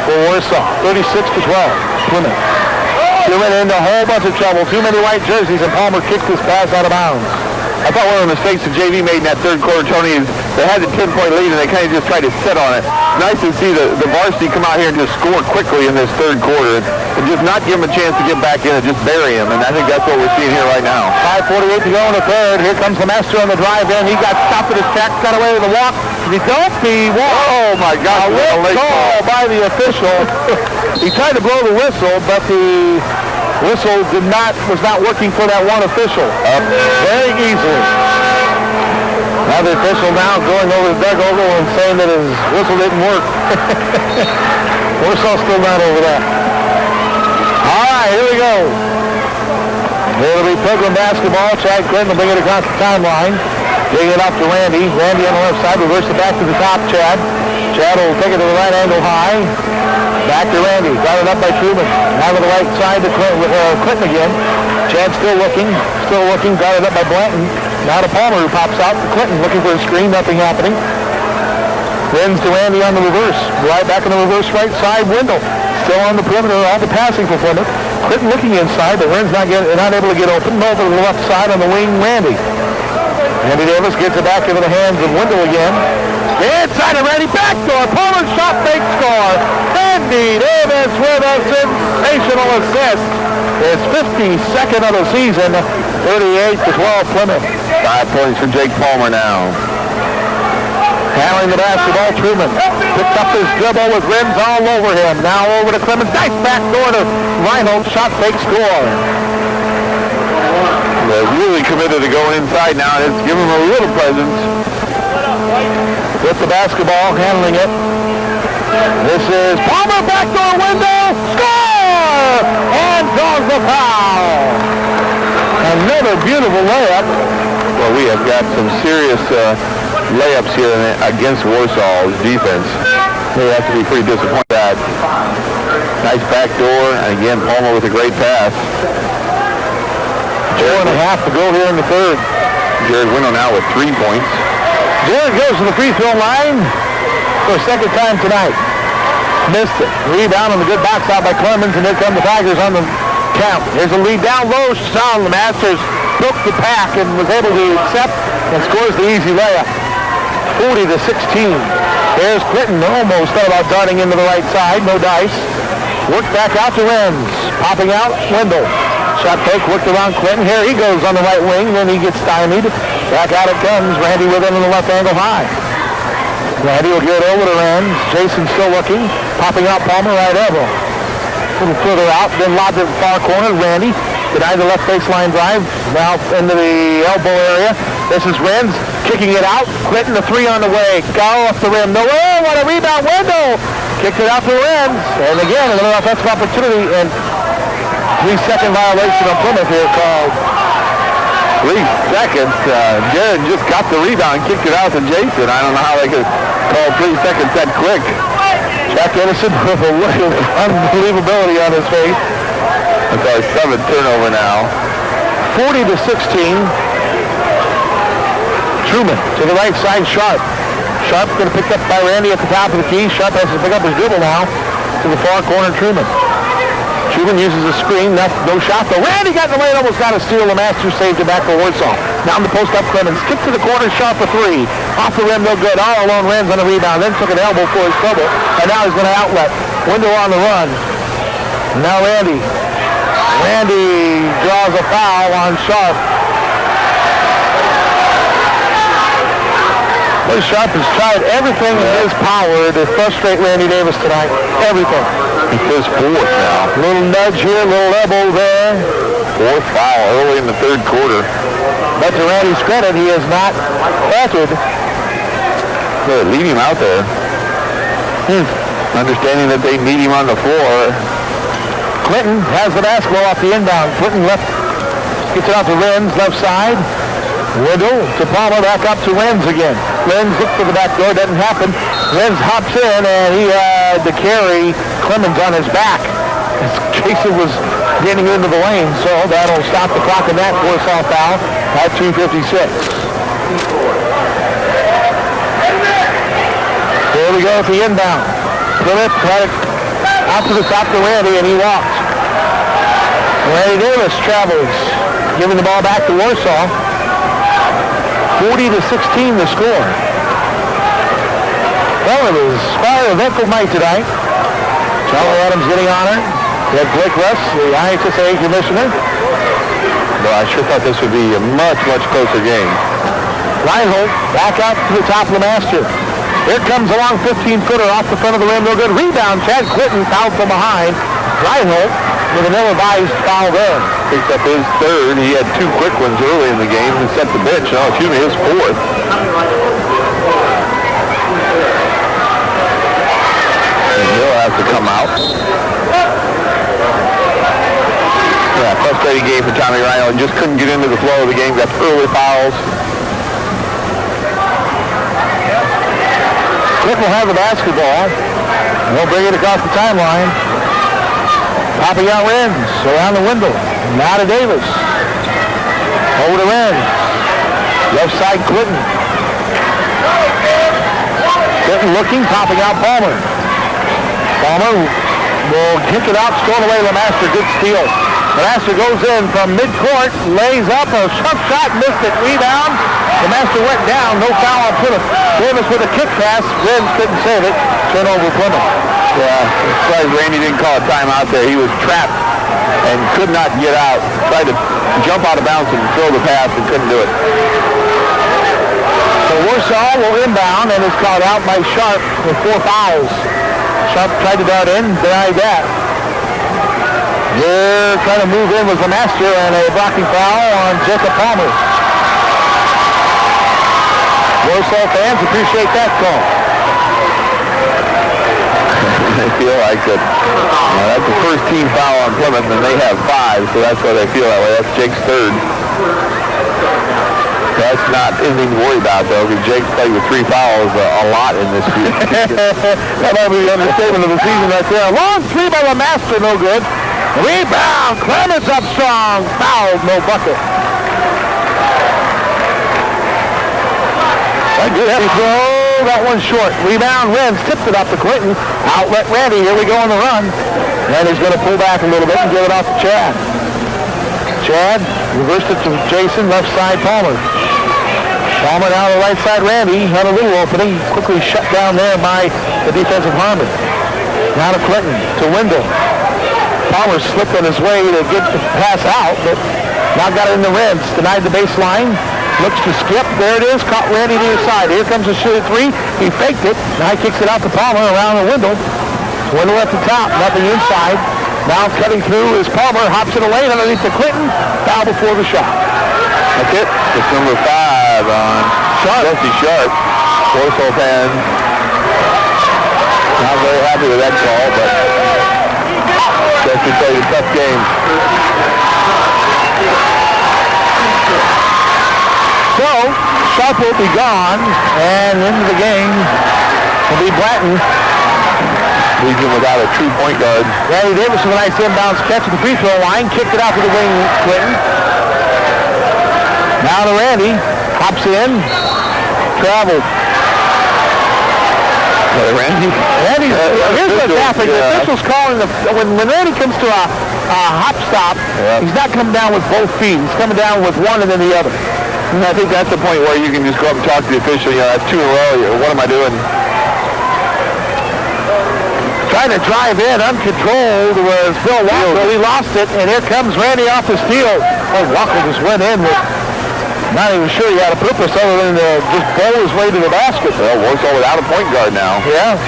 B: for Warsaw. 36-12. Plymouth. Truman into a whole bunch of trouble. Too many white jerseys, and Palmer kicked this pass out of bounds.
C: I thought one of the mistakes the JV made in that third quarter, Tony, is they had the 10-point lead and they kind of just tried to sit on it. Nice to see the varsity come out here and just score quickly in this third quarter and just not give them a chance to get back in and just bury him. And I think that's what we're seeing here right now.
B: 5:48 to go in the third. Here comes the master on the drive in. He got stopped at his track, got away with the walk. He don't be walk.
C: Oh my God!
B: A late call by the official. He tried to blow the whistle, but the whistle was not working for that one official. Very easily. Now the official now going over to Doug Ogle and saying that his whistle didn't work. Warsaw still not over that. All right, here we go. It'll be Pilgrim basketball. Chad Clinton will bring it across the timeline. Getting it off to Randy. Randy on the left side. Reverse it back to the top, Chad. Chad will take it to the right angle high. Back to Randy. Got it up by Truman. Now to the right side to Clinton again. Chad still looking. Got it up by Blanton. Now to Palmer, who pops out to Clinton looking for a screen. Nothing happening. Rins to Randy on the reverse. Right back in the reverse right side. Wendell still on the perimeter. All the passing for Plymouth. Clinton looking inside, but Rins not able to get open. Over to the left side on the wing, Randy. Randy Davis gets it back into the hands of Wendell again. Inside of Randy, backdoor, Palmer shot, fake score. Randy Davis with a sensational assist. His 52nd of the season, 38-12 Plymouth.
C: 5 points for Jake Palmer now.
B: Handling the basketball, Truman picked up his dribble with rims all over him. Now over to Clemens, nice backdoor to Reinhold, shot, fake score.
C: They're really committed to going inside now, and it's given them a little presence.
B: With the basketball, handling it. This is Palmer, backdoor window, score! And draws the foul. And Another beautiful layup.
C: Well, we have got some serious layups here against Warsaw's defense. They have to be pretty disappointed at. Nice back door, and again, Palmer with a great pass.
B: 4.5 to go here in the third.
C: Jared Winnow now with 3 points.
B: Jared goes to the free throw line for a second time tonight. Missed it. Rebound on the good box out by Clemens, and here come the Tigers on the count. Here's a lead down low. Sean, the Masters broke the pack and was able to accept and scores the easy layup. 40-16. There's Clinton, almost thought about darting into the right side. No dice. Worked back out to Renz. Popping out, Wendell. Shot fake, worked around Clinton. Here he goes on the right wing, then he gets stymied. Back out it comes. Randy with him in the left angle high. Randy will get it over to Renz. Jason still looking. Popping out Palmer, right elbow. A little further out, then lobbed it far corner. Randy denied the left baseline drive. Now into the elbow area. This is Renz kicking it out. Clinton, the three on the way. Go off the rim. No way. What a rebound. Wendell kicked it out to Renz. And again, another offensive opportunity. And 3-second violation on Plymouth here called.
C: 3 seconds. Jared just got the rebound, kicked it out to Jason. I don't know how they could call 3 seconds that quick.
B: Jack Edison with a look of unbelievability on his face.
C: That's our 7th turnover now.
B: 40-16. Truman to the right side, Sharp. Sharp going to pick up by Randy at the top of the key. Sharp has to pick up his dribble now to the far corner, Truman. Truman uses a screen, no shot though. Randy got in the lane, almost got a steal. The Masters saved it back for Warsaw. Now in the post up, Clemens. Kick to the corner, Sharp for 3. Off the rim, no good. All alone, Renz on the rebound. Then took an elbow for his trouble. And now he's going to outlet. Window on the run. Now Randy. Randy draws a foul on Sharp. Well, Sharp has tried everything in his power to frustrate Randy Davis tonight. Everything.
C: It's his 4th now.
B: A little nudge here, a little elbow there.
C: 4th foul early in the 3rd quarter.
B: But to Randy's credit, he has not faltered.
C: Good, leave him out there. Understanding that they need him on the floor.
B: Clinton has the basketball off the inbound. Clinton left, gets it out to Renz, left side. Wendell to Palmer, back up to Renz again. Renz looks for the back door, doesn't happen. Renz hops in, and he had to carry Clemens on his back. Jason was getting into the lane, so that'll stop the clock in that Warsaw foul at 2:56. There we go at the inbound. Plymouth had it out to the top to Randy, and he walked. Randy Davis travels, giving the ball back to Warsaw. 40-16 the score. Well, it was quite an eventful night tonight. Charlie Adams getting on her. We had Blake Russ, the IHSA commissioner.
C: Well, I sure thought this would be a much, much closer game.
B: Reinhold back out to the top of the Master. Here comes a long 15-footer off the front of the rim. No good. Rebound. Chad Clinton fouled from behind. Reinhold with an ill-advised foul there.
C: Picked up his 3rd. He had 2 quick ones early in the game and set the bench. Oh, excuse me, his 4th. And he'll have to come out. Yeah, frustrating game for Tommy Reinhold. Just couldn't get into the flow of the game. Got early fouls.
B: Cliff will have the basketball. He'll bring it across the timeline. Popping out Renz around the window. Now to Davis. Over to Renz. Left side Clinton. Clinton looking, popping out Palmer. Palmer will kick it out, stolen away Lemaster. Good steal. Lemaster goes in from midcourt, lays up a tough shot, missed it. Rebound. Lemaster went down. No foul on Plymouth. Davis with a kick pass. Renz couldn't save it. Turnover Plymouth.
C: Yeah, it's like Randy didn't call a timeout there. He was trapped and could not get out. Tried to jump out of bounds and throw the pass and couldn't do it.
B: So Warsaw will inbound and is called out by Sharp with 4 fouls. Sharp tried to dart in, denied that. They're trying to move in with the Master and a blocking foul on Jacob Palmer. Warsaw fans appreciate that call.
C: They feel like that. That's the first team foul on Plymouth, and they have 5, so that's why they feel that way. That's Jake's 3rd. That's not anything to worry about, though, because Jake's played with 3 fouls a lot in this season.
B: That might be the understatement of the season right there. Long three by Lemaster, no good. Rebound, Clemens up strong. Fouled, no bucket. Good heavy throw, that one short. Rebound, Renz tipped it up to Clinton. Outlet Randy, here we go on the run. Randy's going to pull back a little bit and give it off to Chad. Chad reversed it to Jason, left side Palmer. Palmer now to the right side, Randy. Had a little opening, quickly shut down there by the defensive Harmon. Now to Clinton, to Wendell. Palmer slipped on his way to get the pass out, but now got it in the Renz. Denied the baseline. Looks to skip. There it is. Caught Randy to the side. Here comes the shooter three. He faked it. Now he kicks it out to Palmer around the Wendell. Wendell at the top. Nothing inside. Now cutting through is Palmer. Hops in the lane underneath to Clinton. Foul before the shot.
C: That's it. It's number 5 on Jesse Sharp. Warsaw fans not very happy with that call, but Jesse played a tough game.
B: So, Sharp will be gone, and into the game will be Blanton.
C: Leaves him without a true point guard.
B: Randy Davis with a nice inbounds catch at the free throw line. Kicked it out to the wing, Clinton. Now to Randy. Hops in. Traveled.
C: Randy?
B: Here's what's happening. The official's calling when Randy comes to a hop stop, he's not coming down with both feet. He's coming down with one and then the other.
C: And I think that's the point where you can just go up and talk to the official. You know, that's 2 in a row. What am I doing?
B: Trying to drive in, uncontrolled, was Phil Walker. He lost it, and here comes Randy off the steal. Oh, Walker just went in with, not even sure he had a purpose other than to just bowl his way to the basket.
C: Well, Warsaw without a point guard now.
B: Yeah.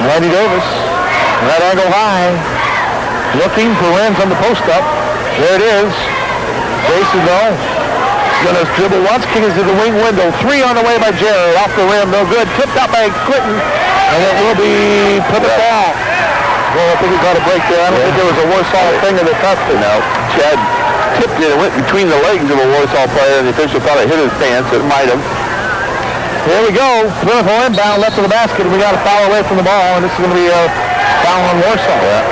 B: Randy Davis, right angle high, looking for Renz on the post-up. There it is. Jason, though, going to dribble once, kicks to the wing window. 3 on the way by Jared. Off the rim, no good. Tipped out by Clinton, and it will be Plymouth ball. Well, I think we got a break there. I don't think there was a Warsaw finger that touched it.
C: No, Chad tipped it and went between the legs of a Warsaw player, and the official thought it hit his pants. It might have.
B: Here we go. Plymouth will inbound, left of the basket. We got a foul away from the ball, and this is going to be a foul on Warsaw.
C: Yeah.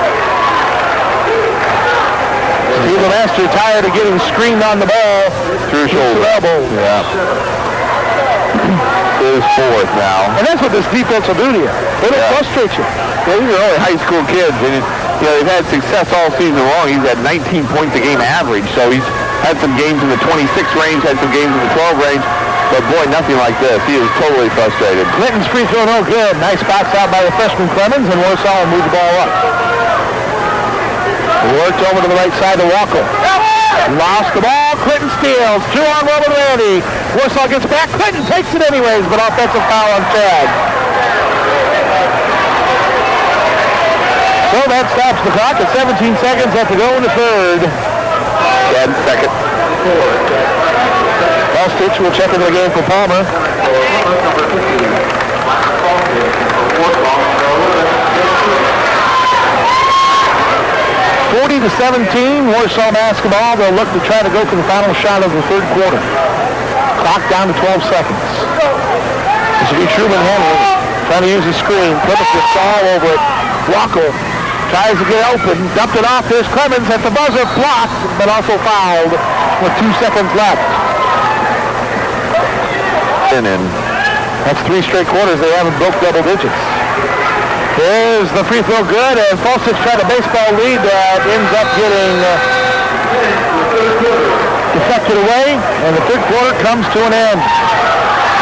B: Steve Lemaster tired of getting screened on the ball.
C: Through shoulder.
B: Elbow.
C: Yeah. His 4th now.
B: And that's what this defense will do to you. It'll frustrate you.
C: Well, these are only high school kids, and they've had success all season long. He's had 19 points a game average, so he's had some games in the 26 range, had some games in the 12 range, but boy, nothing like this. He is totally frustrated.
B: Clinton's free throw no good. Nice box out by the freshman Clemens, and Warsaw will move the ball up. Worked over to the right side to Walker. Lost the ball. Clinton steals. 2 on Robert Randy. Warsaw gets back. Clinton takes it anyways, but offensive foul on Chad. So that stops the clock at 17 seconds left to go in the third.
C: Chad, second.
B: Ball Stitch will check into the game for Palmer. 40-17, Warsaw basketball. They'll look to try to go for the final shot of the third quarter. Clock down to 12 seconds. This will be Truman Henry trying to use the screen. Plymouth gets all over it. Walker tries to get open. Dumped it off. There's Clemens at the buzzer. Blocked, but also fouled with 2 seconds left.
C: And
B: that's 3 straight quarters they haven't broke double digits. There's the free throw good, and Falsich tried a baseball lead that ends up getting deflected away, and the third quarter comes to an end.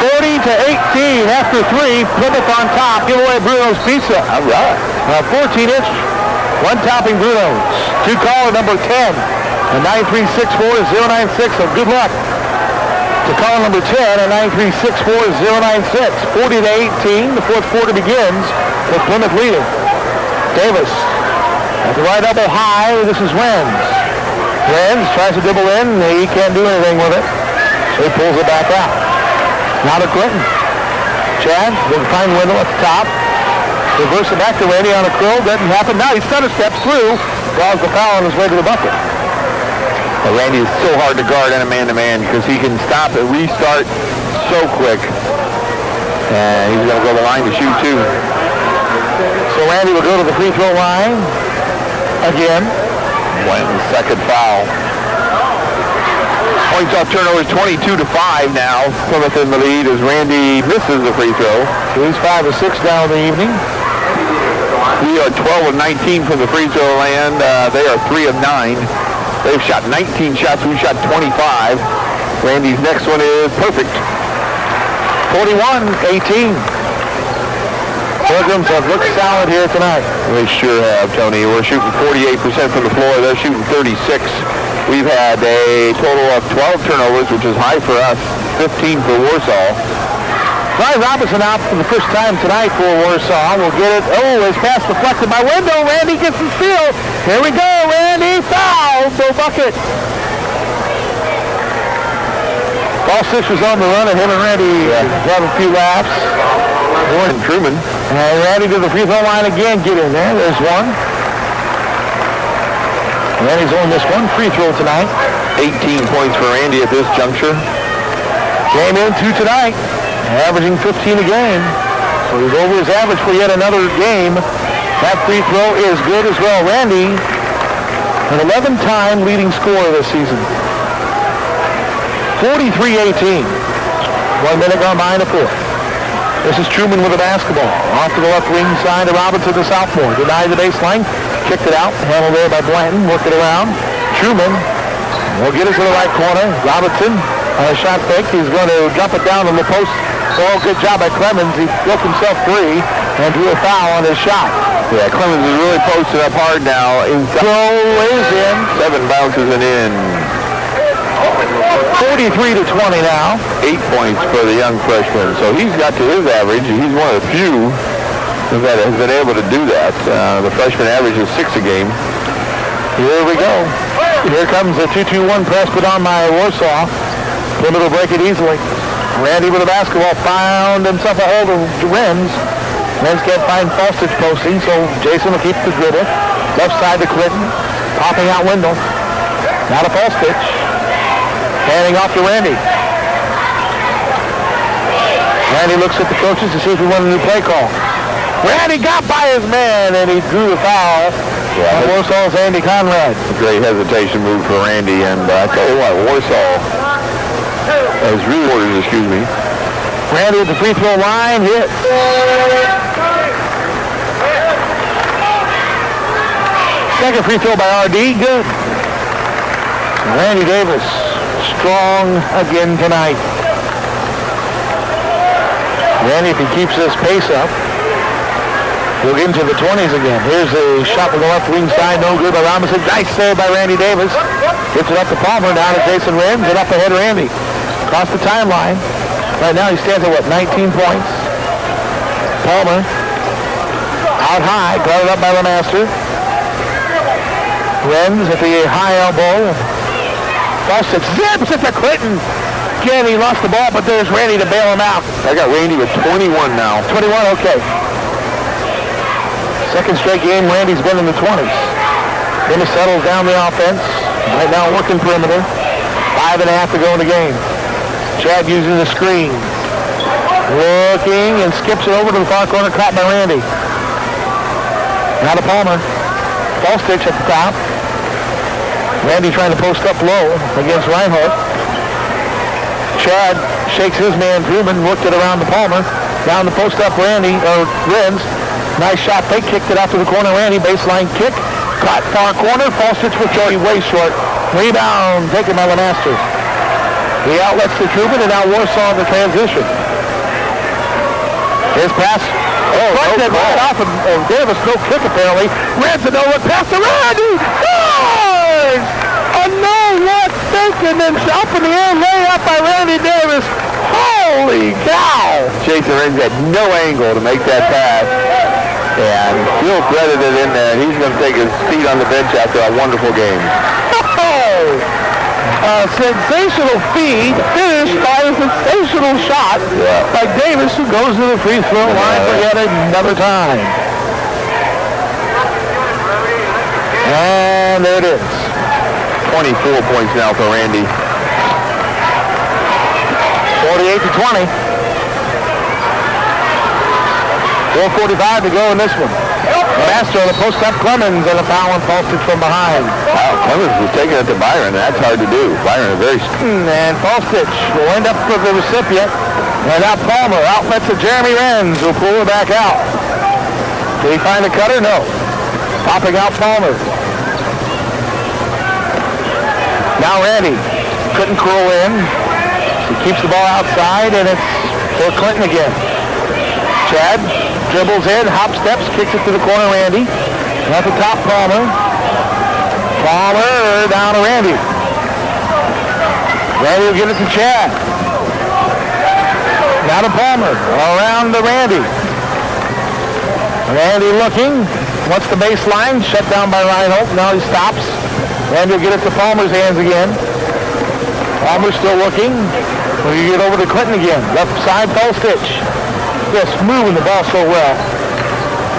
B: 40-18 after 3, Plymouth on top. Give away Bruno's Pizza.
C: all right.
B: 14-inch, 1-topping Bruno's. 2 caller number 10, and 9364096. So good luck to caller number 10 and 9364096. 40-18, the fourth quarter begins with Plymouth leading. Davis at the right elbow high. This is Renz. Renz tries to dribble in. He can't do anything with it, so he pulls it back out. Now to Clinton. Chad will find Wendell at the top. Reverse it back to Randy on a curl. Doesn't happen. Now he stutter steps through. Draws the foul on his way to the bucket.
C: Randy is so hard to guard in a man-to-man because he can stop and restart so quick. And he's going to go to the line to shoot, too.
B: So Randy will go to the free throw line again.
C: Blanton's second foul. Points off turnovers 22-5 now. Plymouth in the lead as Randy misses the free throw.
B: So he's 5 of 6 now in the evening.
C: We are 12 of 19 from the free throw land. They are 3 of 9. They've shot 19 shots. We shot 25. Randy's next one is perfect.
B: 41-18. Pilgrims have looked solid here tonight.
C: They sure have, Tony. We're shooting 48% from the floor. They're shooting 36. We've had a total of 12 turnovers, which is high for us, 15 for Warsaw.
B: Ryan Robinson out for the first time tonight for Warsaw. We'll get it. Oh, his pass deflected by Window. Randy gets the steal. Here we go, Randy. Foul. No bucket. Ball six was on the run, and him and Randy have a few laps.
C: And Truman.
B: And Randy to the free throw line again. Get in there. There's one. Randy's on this one free throw tonight.
C: 18 points for Randy at this juncture.
B: Came in 2 tonight, averaging 15 a game. So he's over his average for yet another game. That free throw is good as well. Randy, an 11-time leading scorer this season. 43-18. 1 minute gone by in the fourth. This is Truman with the basketball. Off to the left wing side to Robinson, the sophomore. Denied the baseline. Kicked it out. Handled there by Blanton. Worked it around. Truman will get it to the right corner. Robinson on a shot fake. He's going to drop it down on the post. Oh, good job by Clemens. He broke himself free and drew a foul on his shot.
C: Yeah, Clemens is really posted up hard now.
B: Throw is in.
C: 7 bounces and in.
B: 43-20 now.
C: 8 points for the young freshman. So he's got to his average. He's one of the few that has been able to do that. The freshman average is 6 a game.
B: Here we go. Here comes the 2-2-1 press put on by Warsaw. Plymouth will break it easily. Randy with the basketball found himself a hold of Renz. Renz can't find Falstich posting, so Jason will keep the dribble. Left side to Clinton. Popping out window. Now to Falstich. Handing off to Randy. Randy looks at the coaches to see if he wants a new play call. Randy got by his man, and he drew the foul.
C: Yeah,
B: Warsaw's Andy Conrad.
C: A great hesitation move for Randy, and I tell you what, Warsaw has really ordered, excuse me.
B: Randy at the free throw line, hit. Second free throw by R.D., good. Randy Davis, strong again tonight. Randy, if he keeps this pace up, we'll get into the 20s again. Here's a shot from the left wing side. No good by Robinson. Nice save by Randy Davis. Gets it up to Palmer. Down to Jason Renz. And up ahead Randy. Across the timeline. Right now he stands at, 19 points. Palmer. Out high. Got it up by Lemaster. Renz at the high elbow. Falstich zips it to Clinton. Again, he lost the ball, but there's Randy to bail him out.
C: I got Randy with 21 now.
B: 21, okay. Second straight game, Randy's been in the 20s. Then he settles down the offense. Right now working perimeter. 5.5 to go in the game. Chad using the screen. Looking and skips it over to the far corner. Caught by Randy. Now to Palmer. Falstich at the top. Randy trying to post up low against Reinhardt. Chad shakes his man Truman. Worked it around to Palmer. Down the post up Randy, or Renz. Nice shot. They kicked it out to the corner. Randy, baseline kick. Caught far corner. Falstich with Joey way short. Rebound taken by Lemaster. The outlets to Truman, and now Warsaw in the transition. His pass. Deflected right off of Davis. No kick apparently. Renz a no-look pass to Randy. Scores! A no-look thinking and up in the air layup by Randy Davis. Holy cow!
C: Jason Renz had no angle to make that pass. And Phil threaded it in there, and he's going to take his seat on the bench after a wonderful game.
B: A sensational feed finished by a sensational shot by Davis, who goes to the free throw line for yet another time. And there it is.
C: 24 points now for Randy.
B: 48-20. 4:45 to go in this one. Master on the post up Clemens and a foul on Falstich from behind.
C: Wow, Clemens was taking it to Byron. That's hard to do. Byron is very...
B: And Falstich will end up with the recipient. And now Palmer outlets to Jeremy Renz, who'll pull it back out. Did he find a cutter? No. Popping out Palmer. Now Randy couldn't curl in. He keeps the ball outside, and it's for Clinton again. Chad dribbles in, hop steps, kicks it to the corner, Randy. And at the top, Palmer. Palmer down to Randy. Randy will give it to Chad. Now to Palmer. Around to Randy. Randy looking. Wants the baseline. Shut down by Reinhold. Now he stops. Randy will get it to Palmer's hands again. Palmer still looking. Will you get over to Clinton again? Left side, Falstich. Just moving the ball so well.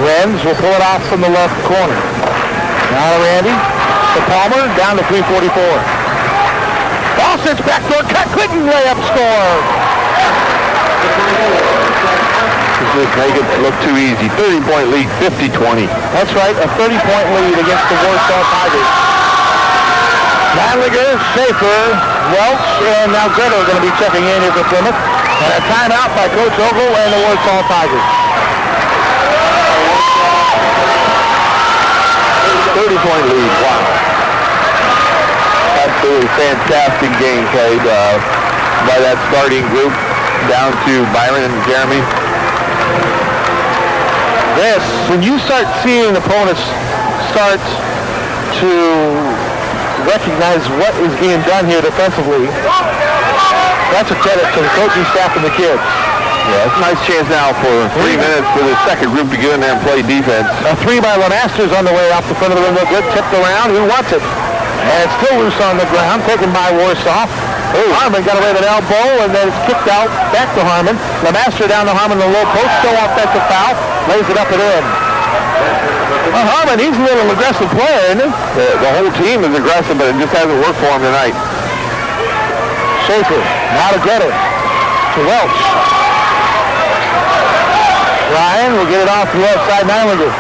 B: Renz will pull it off from the left corner. Now to Randy. To Palmer. Down to 3:44. Falstich backdoor cut. Clinton layup score.
C: Just make it look too easy. 30-point lead, 50-20.
B: That's right. A 30-point lead against the Warsaw Tigers. Manliger, Schaefer, Welch, and now Greta are going to be checking in here for Plymouth. And a timeout by Coach Ogle and the Warsaw Tigers.
C: 30-point lead, wow. Absolutely fantastic game played by that starting group down to Byron and Jeremy.
B: This, when you start seeing opponents start to recognize what is being done here defensively, that's a credit to the coaching staff and the kids.
C: Yeah, it's a nice chance now for 3 minutes for the second group to get in there and play defense.
B: A three by Lemasters on the way off the front of the rim. Good, tipped around. Who wants it? And it's still loose on the ground, taken by Warsaw. Harmon got away with an elbow, and then it's kicked out back to Harmon. Lemaster down to Harmon in the low post. Still offensive foul. Lays it up and in. Well, Harmon, he's a little aggressive player, isn't he?
C: The whole team is aggressive, but it just hasn't worked for him tonight.
B: Schaefer, now to Greta. To Welch. Ryan will get it off the left side, Nylander.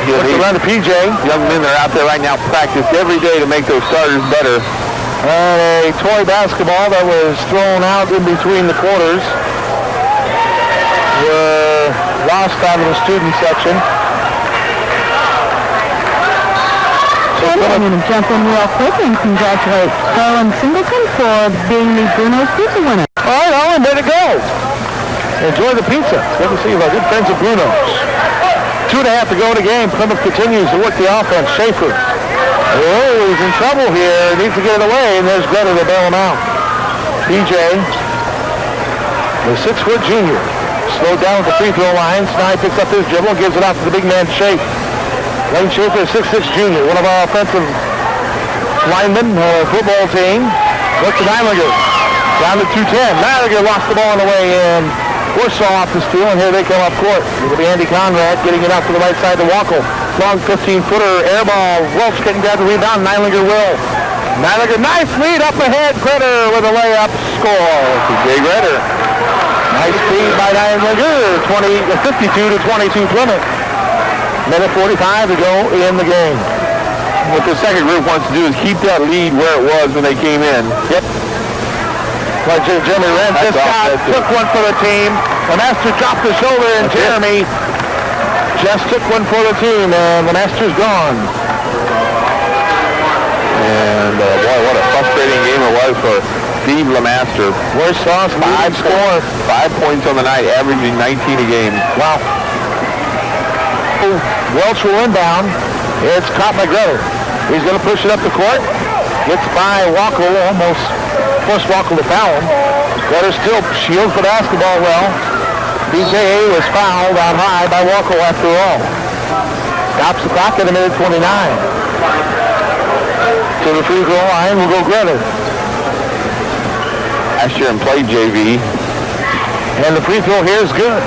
B: Puts it around to PJ.
C: Young men are out there right now practice every day to make those starters better.
B: And a toy basketball that was thrown out in between the quarters were lost out of the student section.
D: I'm going to jump in real quick and congratulate Carlin Singleton for being the Bruno's Pizza winner.
B: All right, Owen, way to go. Enjoy the pizza. Good to see you, my good friends at Bruno's. 2.5 to go in the game. Plymouth continues to work the offense. Schaefer. Oh, he's in trouble here. Needs to get it away, and there's Greta to bail him out. PJ, the 6-foot junior, slowed down at the free throw line. Snide picks up his dribble and gives it out to the big man, Schaefer. Lane Schaefer, 6'6 junior, one of our offensive linemen, football team. Look to Nylinger. Down to 210. Nylinger lost the ball on the way in. Warsaw off the steal, and here they come up court. It'll be Andy Conrad getting it out to the right side to Wackel. Long 15-footer, air ball. Welch getting down the rebound. Nylinger will. Nylinger, nice lead up ahead. Critter with a layup score.
C: Jay Redder.
B: Nice speed by Nylinger. 52-22 Plymouth. Minute 45 to go in the game.
C: What the second group wants to do is keep that lead where it was when they came in.
B: Yep. Well, Jeremy Renz just took one for the team. The master dropped the shoulder, and Jeremy just took one for the team, and the master's gone.
C: And boy, what a frustrating game it was for Steve Lemaster.
B: Warsaw's 5 score.
C: 5 points on the night, averaging 19 a game.
B: Wow. Welch will inbound. It's caught by Greta. He's going to push it up the court. Gets by Wackel, almost forced Wackel to foul him. Greta still shields the basketball well. BJA was fouled out high by Wackel after all. Stops the clock at a minute 29. To the free throw line will go Greta.
C: Last year and played JV.
B: And the free throw here is good.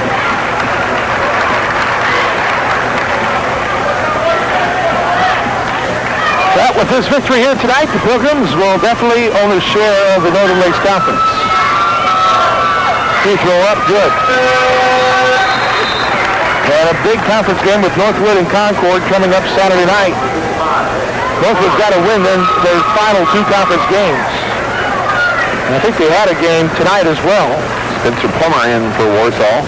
B: But with this victory here tonight, the Pilgrims will definitely own a share of the Northern Lakes Conference. Free throw up, good. And a big conference game with Northwood and Concord coming up Saturday night. Northwood's got to win their final two conference games. And I think they had a game tonight as well.
C: Spencer Plummer in for Warsaw.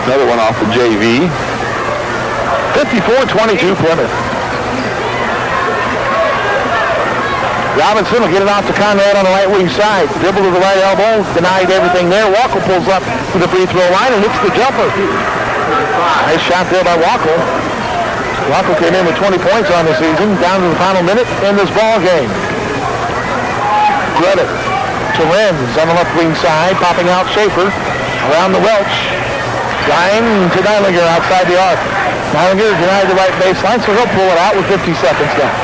C: Another one off the JV.
B: 54-22 Plymouth. Robinson will get it off to Conrad on the right wing side. Dribble to the right elbow, denied everything there. Walker pulls up to the free throw line and hits the jumper. Nice shot there by Walker. Walker came in with 20 points on the season, down to the final minute in this ball game. Credit to Renz on the left wing side, popping out Schaefer around the Welch. Line to Neilinger outside the arc. Neilinger denied the right baseline, so he'll pull it out with 50 seconds left.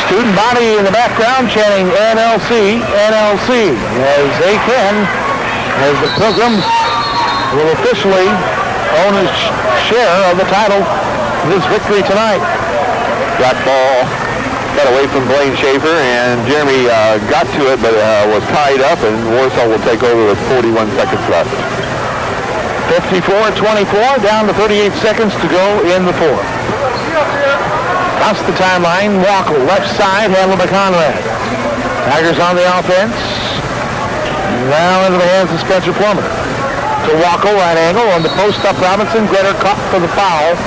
B: Student body in the background chanting NLC, NLC, as they can, as the Pilgrims will officially own a share of the title of this victory tonight.
C: That ball got away from Blaine Schaefer, and Jeremy got to it, but was tied up, and Warsaw will take over with 41 seconds left.
B: 54-24, down to 38 seconds to go in the fourth. Across the timeline, Walker, left side, handled by Conrad. Tigers on the offense. Now into the hands of Spencer Plummer. To Walker, right angle, on the post up Robinson. Gretter caught for the foul.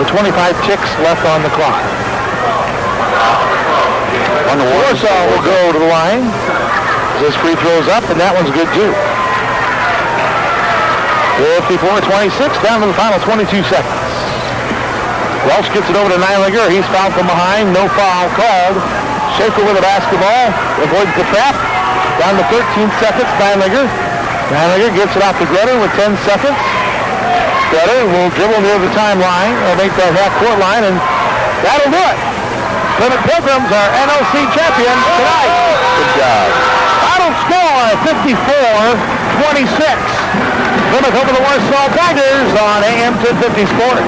B: The 25 ticks left on the clock. On the Warsaw will go to the line. This free throws up, and that one's good too. 54-26, down to the final 22 seconds. Welch gets it over to Neilinger. He's fouled from behind. No foul called. Schaefer with the basketball. Avoids the trap. Down to 13 seconds. Neilinger. Neilinger gets it off to Gretter with 10 seconds. Gretter will dribble near the timeline. They'll make that half-court line, and that'll do it. Plymouth Pilgrims are NOC champions tonight.
C: Good job.
B: Final score, 54-26. Plymouth over the Warsaw Tigers on AM 1050 Sports.